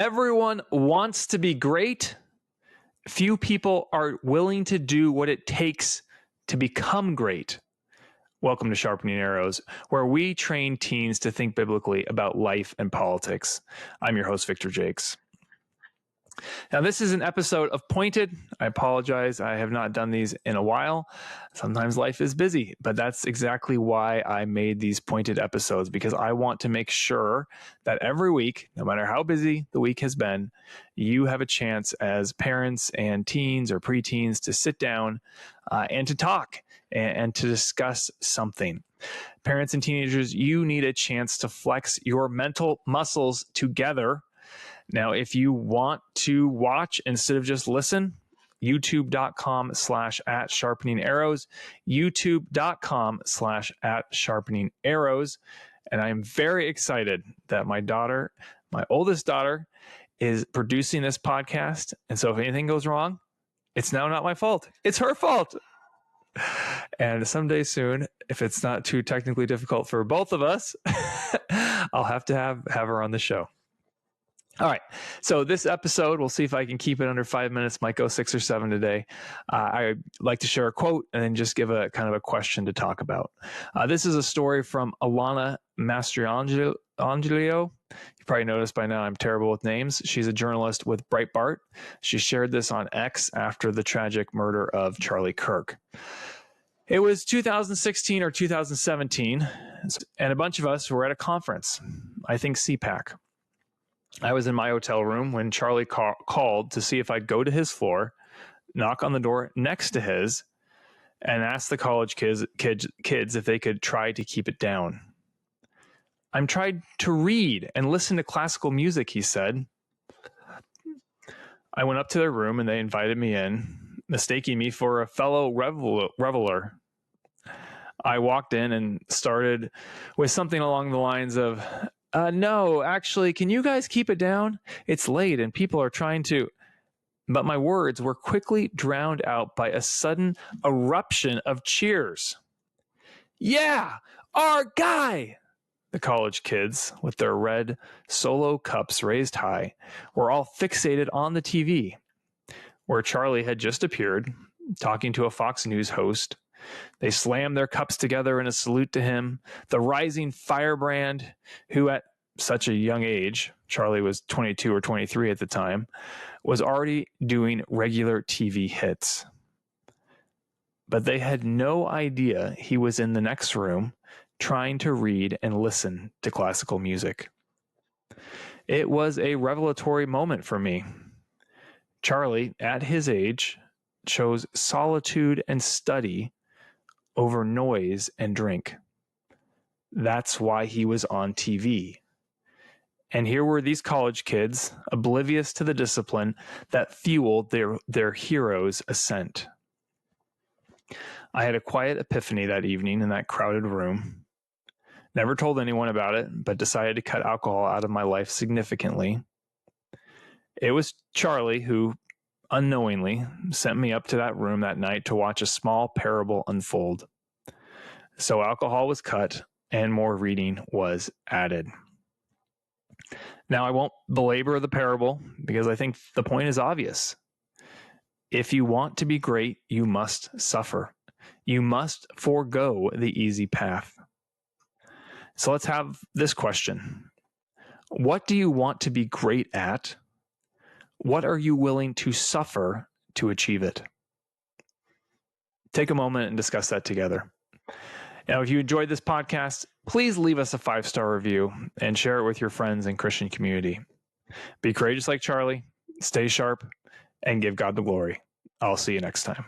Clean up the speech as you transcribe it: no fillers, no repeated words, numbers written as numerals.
Everyone wants to be great. Few people are willing to do what it takes to become great. Welcome to Sharpening Arrows, where we train teens to think biblically about life and politics. I'm your host, Victor Jakes. Now, this is an episode of Pointed. I apologize. I have not done these in a while. Sometimes life is busy, but that's exactly why I made these Pointed episodes, because I want to make sure that every week, no matter how busy the week has been, you have a chance as parents and teens or preteens to sit down and to talk and to discuss something. Parents and teenagers, you need a chance to flex your mental muscles together. Now, if you want to watch instead of just listen, youtube.com/@sharpening-arrows, youtube.com/@sharpening-arrows. And I'm very excited that my daughter, my oldest daughter, is producing this podcast. And so if anything goes wrong, it's now not my fault. It's her fault. And someday soon, if it's not too technically difficult for both of us, I'll have to have her on the show. All right. So this episode, we'll see if I can keep it under 5 minutes. Might go 6 or 7 today. I like to share a quote and then just give a kind of a question to talk about. This is a story from Alana Mastrangelo. You probably noticed by now I'm terrible with names. She's a journalist with Breitbart. She shared this on X after the tragic murder of Charlie Kirk. It was 2016 or 2017, and a bunch of us were at a conference, I think CPAC. I was in my hotel room when Charlie called to see if I'd go to his floor, knock on the door next to his, and ask the college kids if they could try to keep it down. I'm trying to read and listen to classical music, he said. I went up to their room and they invited me in, mistaking me for a fellow reveler. I walked in and started with something along the lines of, no, actually, can you guys keep it down? It's late and people are trying to. But my words were quickly drowned out by a sudden eruption of cheers. Yeah, our guy! The college kids, with their red solo cups raised high, were all fixated on the TV, where Charlie had just appeared, talking to a Fox News host. They slammed their cups together in a salute to him, the rising firebrand, who at such a young age, Charlie was 22 or 23 at the time, was already doing regular TV hits. But they had no idea he was in the next room trying to read and listen to classical music. It was a revelatory moment for me. Charlie, at his age, chose solitude and study over noise and drink. That's why he was on TV. And here were these college kids, oblivious to the discipline that fueled their hero's ascent. I had a quiet epiphany that evening in that crowded room. Never told anyone about it, but decided to cut alcohol out of my life significantly. It was Charlie who, unknowingly, sent me up to that room that night to watch a small parable unfold. So alcohol was cut and more reading was added. Now, I won't belabor the parable because I think the point is obvious. If you want to be great, you must suffer. You must forego the easy path. So let's have this question. What do you want to be great at? What are you willing to suffer to achieve it? Take a moment and discuss that together. Now, if you enjoyed this podcast, please leave us a 5-star review and share it with your friends and Christian community. Be courageous like Charlie, stay sharp, and give God the glory. I'll see you next time.